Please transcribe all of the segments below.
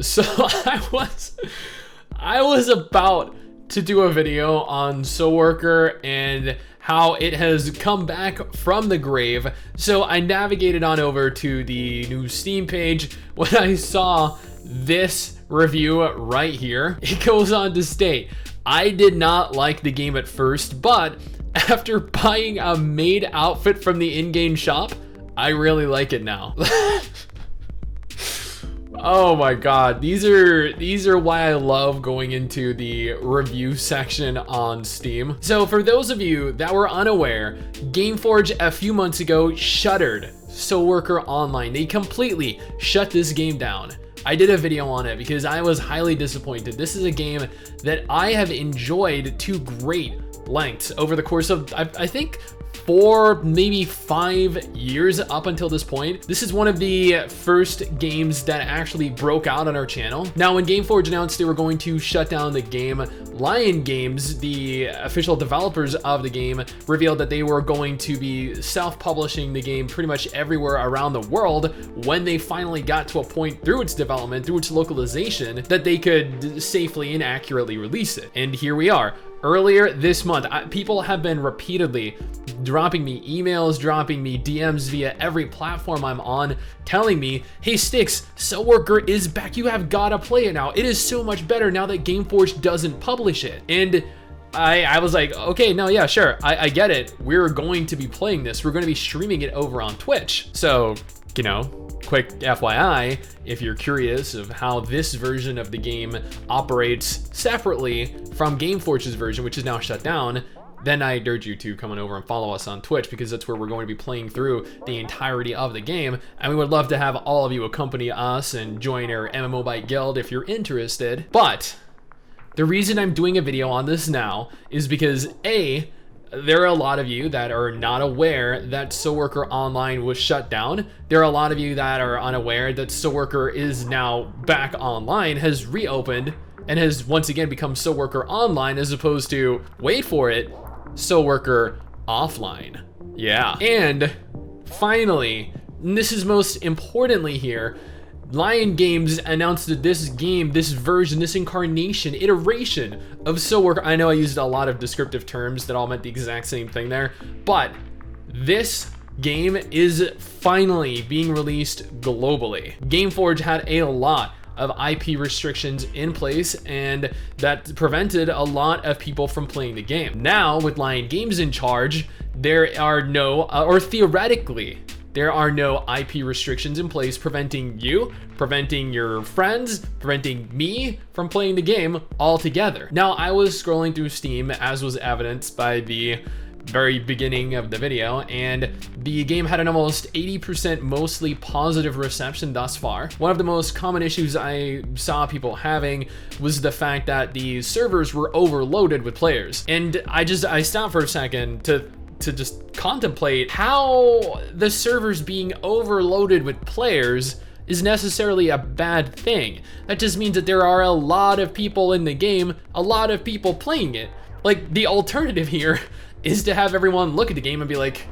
So I was about to do a video on Soul Worker and how it has come back from the grave. So I navigated on over to the new Steam page when I saw this review right here. It goes on to state, I did not like the game at first, but after buying a maid outfit from the in-game shop, I really like it now. Oh my god, these are why I love going into the review section on Steam. So for those of you that were unaware, Gameforge a few months ago shuttered Soul Worker Online. They completely shut this game down. I did a video on it because I was highly disappointed. This is a game that I have enjoyed to great lengths over the course of, I think, 4, maybe 5 years up until this point. This is one of the first games that actually broke out on our channel. Now, when Gameforge announced they were going to shut down the game, Lion Games, the official developers of the game, revealed that they were going to be self-publishing the game pretty much everywhere around the world when they finally got to a point through its development, through its localization, that they could safely and accurately release it. And here we are. Earlier this month, people have been repeatedly dropping me emails, dropping me DMs via every platform I'm on, telling me, hey Stix, Soul Worker is back, you have gotta play it now. It is so much better now that Gameforge doesn't publish it. And I was like, okay, no, yeah, sure, I get it. We're going to be playing this. We're going to be streaming it over on Twitch. So, you know, quick FYI, if you're curious of how this version of the game operates separately from Gameforge's version, which is now shut down, then I urge you to come on over and follow us on Twitch, because that's where we're going to be playing through the entirety of the game. And we would love to have all of you accompany us and join our MMOByte guild if you're interested. But the reason I'm doing a video on this now is because A, there are a lot of you that are not aware that Soul Worker Online was shut down. There are a lot of you that are unaware that Soul Worker is now back online, has reopened, and has once again become Soul Worker Online as opposed to, wait for it, Soul Worker Offline. Yeah. And finally, and this is most importantly here, Lion Games announced that this game, this version, this incarnation, iteration of Soul Worker, I know I used a lot of descriptive terms that all meant the exact same thing there, but this game is finally being released globally. Gameforge had a lot of IP restrictions in place, and that prevented a lot of people from playing the game. Now, with Lion Games in charge, there are no, or theoretically, there are no IP restrictions in place preventing you, preventing your friends, preventing me from playing the game altogether. Now, I was scrolling through Steam, as was evidenced by the very beginning of the video, and the game had an almost 80% mostly positive reception thus far. One of the most common issues I saw people having was the fact that the servers were overloaded with players. And I stopped for a second to just contemplate how the servers being overloaded with players is necessarily a bad thing. That just means that there are a lot of people in the game, a lot of people playing it. Like, the alternative here is to have everyone look at the game and be like,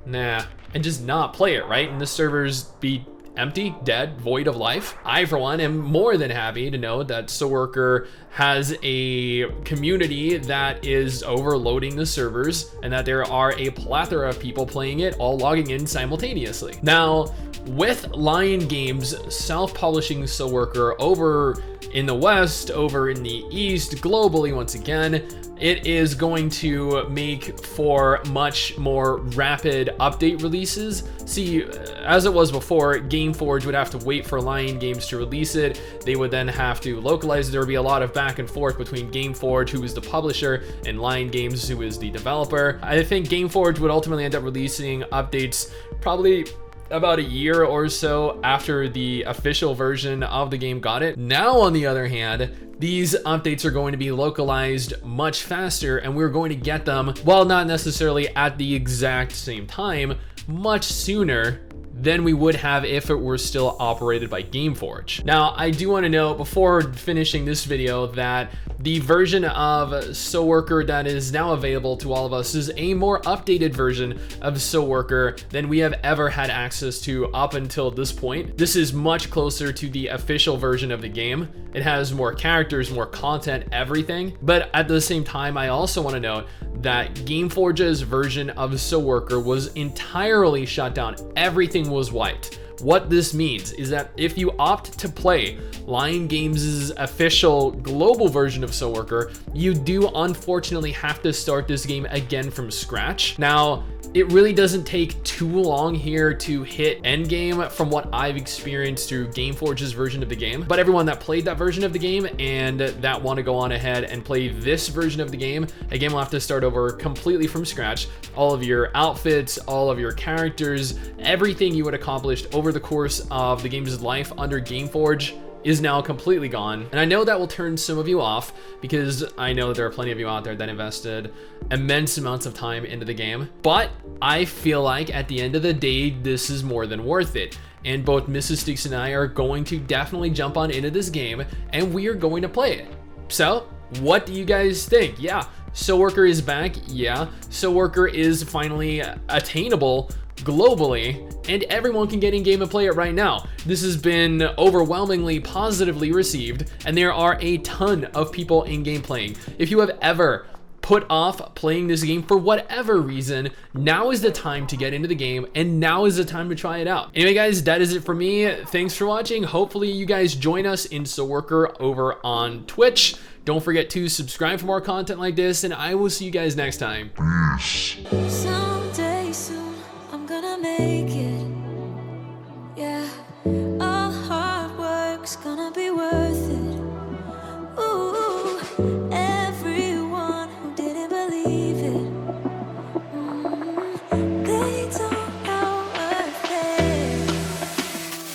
nah, and just not play it, right? And the servers be empty, dead, void of life. I, for one, am more than happy to know that Soul Worker has a community that is overloading the servers, and that there are a plethora of people playing it, all logging in simultaneously. Now, with Lion Games self-publishing Soul Worker over in the West, over in the East, globally once again, it is going to make for much more rapid update releases. See, as it was before, Gameforge would have to wait for Lion Games to release it. They would then have to localize it. There would be a lot of back and forth between Gameforge, who is the publisher, and Lion Games, who is the developer. I think Gameforge would ultimately end up releasing updates probably about a year or so after the official version of the game got it. Now, on the other hand, these updates are going to be localized much faster, and we're going to get them, while not necessarily at the exact same time, much sooner than we would have if it were still operated by Gameforge. Now, I do want to note before finishing this video that the version of So Worker that is now available to all of us is a more updated version of So Worker than we have ever had access to up until this point. This is much closer to the official version of the game. It has more characters, more content, everything. But at the same time, I also want to note that Gameforge's version of So Worker was entirely shut down. Everything was wiped. What this means is that if you opt to play Lion Games' official global version of So Worker, you do unfortunately have to start this game again from scratch. Now, it really doesn't take too long here to hit endgame from what I've experienced through Gameforge's version of the game. But everyone that played that version of the game and that want to go on ahead and play this version of the game, again, will have to start over completely from scratch. All of your outfits, all of your characters, everything you had accomplished over the course of the game's life under Gameforge is now completely gone. And I know that will turn some of you off because I know that there are plenty of you out there that invested immense amounts of time into the game. But I feel like at the end of the day, this is more than worth it. And both Mrs. Stix and I are going to definitely jump on into this game and we are going to play it. So what do you guys think? Yeah, So Worker is back. Yeah, So Worker is finally attainable globally, and everyone can get in game and play it right now. This has been overwhelmingly positively received, and there are a ton of people in game playing. If you have ever put off playing this game for whatever reason, now is the time to get into the game, and now is the time to try it out. Anyway guys, that is it for me. Thanks for watching. Hopefully you guys join us in So Worker over on Twitch. Don't forget to subscribe for more content like this, and I will see you guys next time. Someday soon, I'm gonna make it.